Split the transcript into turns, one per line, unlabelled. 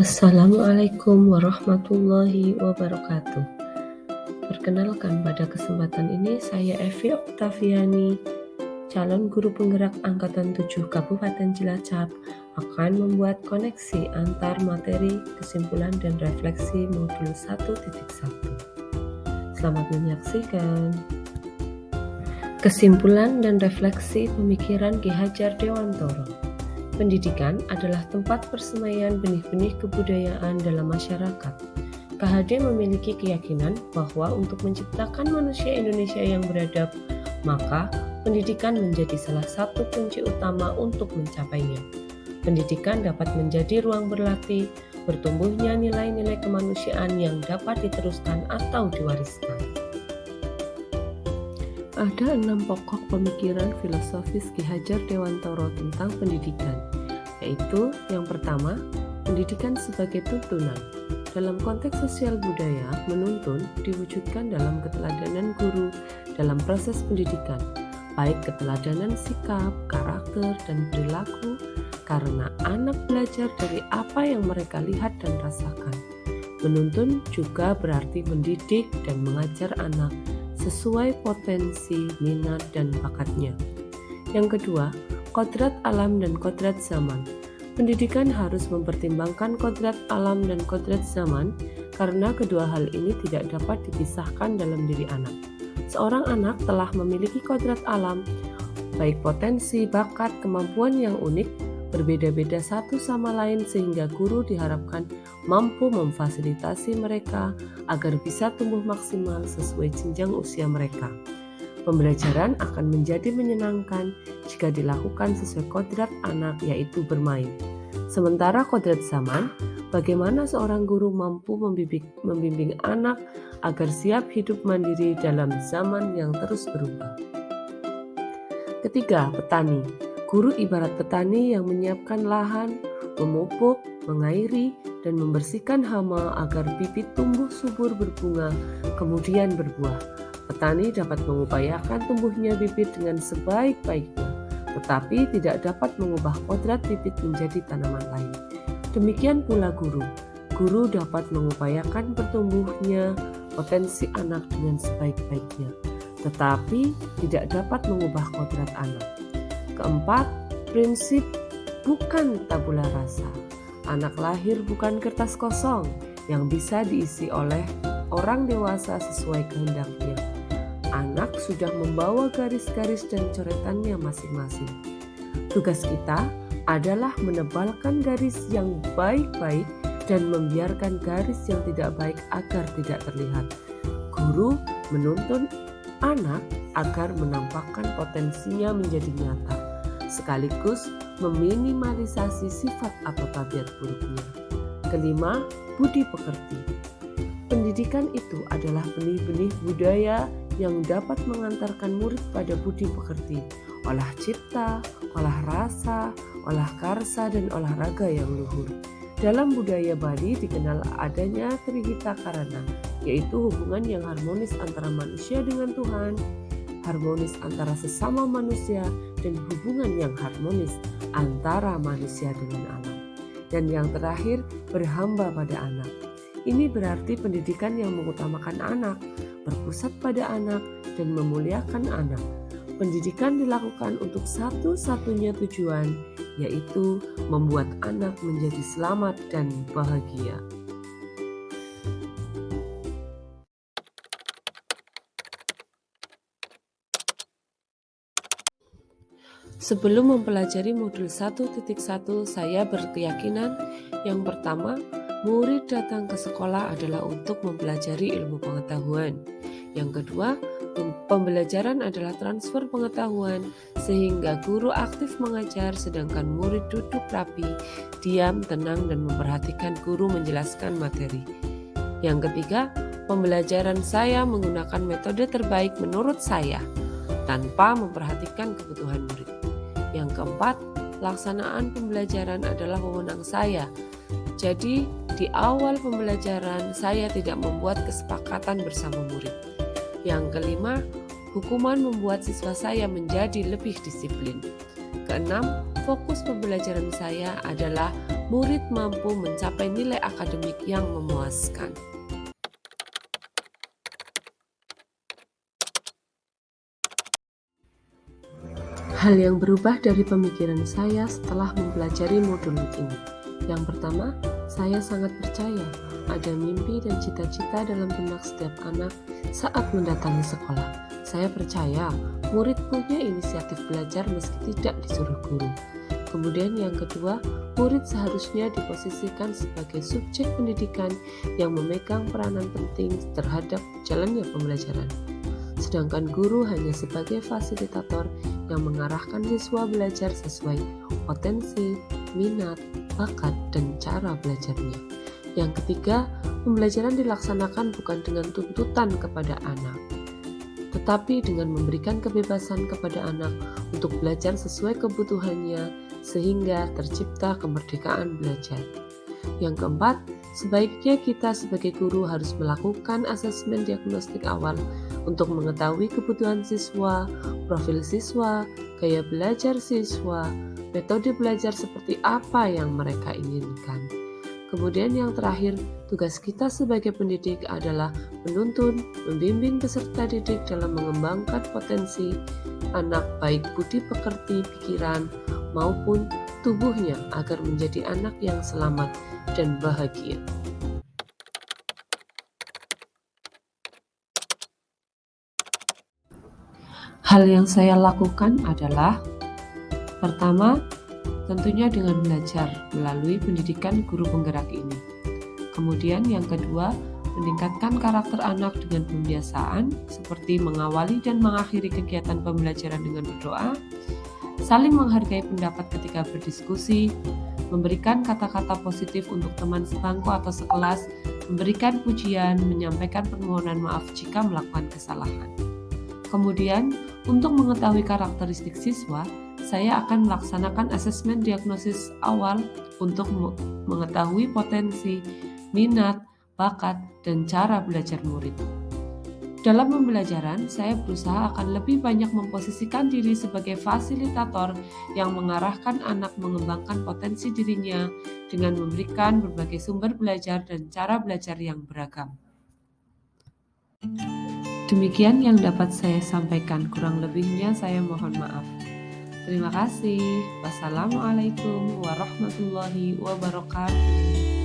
Assalamualaikum warahmatullahi wabarakatuh. Perkenalkan, pada kesempatan ini saya Evi Oktaviani, calon guru penggerak Angkatan 7 Kabupaten Cilacap, akan membuat koneksi antar materi, kesimpulan, dan refleksi modul 1.1. Selamat menyaksikan. Kesimpulan dan refleksi pemikiran Ki Hajar Dewantoro. Pendidikan adalah tempat persemaian benih-benih kebudayaan dalam masyarakat. KHD memiliki keyakinan bahwa untuk menciptakan manusia Indonesia yang beradab, maka pendidikan menjadi salah satu kunci utama untuk mencapainya. Pendidikan dapat menjadi ruang berlatih, bertumbuhnya nilai-nilai kemanusiaan yang dapat diteruskan atau diwariskan. Ada 6 pokok pemikiran filosofis Ki Hajar Dewantoro tentang pendidikan, yaitu yang pertama, pendidikan sebagai tuntunan. Dalam konteks sosial budaya, menuntun diwujudkan dalam keteladanan guru dalam proses pendidikan, baik keteladanan sikap, karakter, dan perilaku, karena anak belajar dari apa yang mereka lihat dan rasakan. Menuntun juga berarti mendidik dan mengajar anak sesuai potensi, minat, dan bakatnya. Yang kedua, kodrat alam dan kodrat zaman. Pendidikan harus mempertimbangkan kodrat alam dan kodrat zaman karena kedua hal ini tidak dapat dipisahkan dalam diri anak. Seorang anak telah memiliki kodrat alam, baik potensi, bakat, kemampuan yang unik, berbeda-beda satu sama lain sehingga guru diharapkan mampu memfasilitasi mereka agar bisa tumbuh maksimal sesuai jenjang usia mereka. Pembelajaran akan menjadi menyenangkan jika dilakukan sesuai kodrat anak, yaitu bermain. Sementara kodrat zaman, bagaimana seorang guru mampu membimbing anak agar siap hidup mandiri dalam zaman yang terus berubah. Ketiga, petani. Guru ibarat petani yang menyiapkan lahan, memupuk, mengairi, dan membersihkan hama agar bibit tumbuh subur berbunga, kemudian berbuah. Petani dapat mengupayakan tumbuhnya bibit dengan sebaik-baiknya, tetapi tidak dapat mengubah kodrat bibit menjadi tanaman lain. Demikian pula guru. Guru dapat mengupayakan bertumbuhnya potensi anak dengan sebaik-baiknya, tetapi tidak dapat mengubah kodrat anak. Keempat, prinsip bukan tabula rasa. Anak lahir bukan kertas kosong yang bisa diisi oleh orang dewasa sesuai kehendaknya. Anak sudah membawa garis-garis dan coretannya masing-masing. Tugas kita adalah menebalkan garis yang baik-baik dan membiarkan garis yang tidak baik agar tidak terlihat. Guru menuntun anak agar menampakkan potensinya menjadi nyata, sekaligus meminimalisasi sifat atau tabiat buruknya. Kelima, budi pekerti. Pendidikan itu adalah benih-benih budaya yang dapat mengantarkan murid pada budi pekerti, olah cipta, olah rasa, olah karsa, dan olahraga yang luhur. Dalam budaya Bali dikenal adanya Trihita Karana, yaitu hubungan yang harmonis antara manusia dengan Tuhan, harmonis antara sesama manusia, dan hubungan yang harmonis antara manusia dengan alam. Dan yang terakhir, berhamba pada anak. Ini berarti pendidikan yang mengutamakan anak, berpusat pada anak, dan memuliakan anak. Pendidikan dilakukan untuk satu-satunya tujuan, yaitu membuat anak menjadi selamat dan bahagia. Sebelum mempelajari modul 1.1, saya berkeyakinan yang pertama, murid datang ke sekolah adalah untuk mempelajari ilmu pengetahuan. Yang kedua, pembelajaran adalah transfer pengetahuan sehingga guru aktif mengajar sedangkan murid duduk rapi, diam, tenang, dan memperhatikan guru menjelaskan materi. Yang ketiga, pembelajaran saya menggunakan metode terbaik menurut saya tanpa memperhatikan kebutuhan murid. Yang keempat, pelaksanaan pembelajaran adalah wewenang saya. Jadi, di awal pembelajaran saya tidak membuat kesepakatan bersama murid. Yang kelima, hukuman membuat siswa saya menjadi lebih disiplin. Keenam, fokus pembelajaran saya adalah murid mampu mencapai nilai akademik yang memuaskan. Hal yang berubah dari pemikiran saya setelah mempelajari modul ini. Yang pertama, saya sangat percaya ada mimpi dan cita-cita dalam benak setiap anak saat mendatangi sekolah. Saya percaya murid punya inisiatif belajar meski tidak disuruh guru. Kemudian yang kedua, murid seharusnya diposisikan sebagai subjek pendidikan yang memegang peranan penting terhadap jalannya pembelajaran. Sedangkan guru hanya sebagai fasilitator yang mengarahkan siswa belajar sesuai potensi, minat, bakat, dan cara belajarnya. Yang ketiga, pembelajaran dilaksanakan bukan dengan tuntutan kepada anak, tetapi dengan memberikan kebebasan kepada anak untuk belajar sesuai kebutuhannya sehingga tercipta kemerdekaan belajar. Yang keempat, sebaiknya kita sebagai guru harus melakukan asesmen diagnostik awal untuk mengetahui kebutuhan siswa, profil siswa, gaya belajar siswa, metode belajar seperti apa yang mereka inginkan. Kemudian yang terakhir, tugas kita sebagai pendidik adalah menuntun, membimbing peserta didik dalam mengembangkan potensi anak baik budi pekerti pikiran maupun tubuhnya agar menjadi anak yang selamat dan bahagia. Hal yang saya lakukan adalah pertama, tentunya dengan belajar melalui pendidikan guru penggerak ini. Kemudian yang kedua, meningkatkan karakter anak dengan pembiasaan seperti mengawali dan mengakhiri kegiatan pembelajaran dengan berdoa, saling menghargai pendapat ketika berdiskusi, memberikan kata-kata positif untuk teman sebangku atau sekelas, memberikan pujian, menyampaikan permohonan maaf jika melakukan kesalahan. Kemudian, untuk mengetahui karakteristik siswa, saya akan melaksanakan asesmen diagnosis awal untuk mengetahui potensi, minat, bakat, dan cara belajar murid. Dalam pembelajaran, saya berusaha akan lebih banyak memposisikan diri sebagai fasilitator yang mengarahkan anak mengembangkan potensi dirinya dengan memberikan berbagai sumber belajar dan cara belajar yang beragam. Demikian yang dapat saya sampaikan, kurang lebihnya saya mohon maaf. Terima kasih. Wassalamualaikum warahmatullahi wabarakatuh.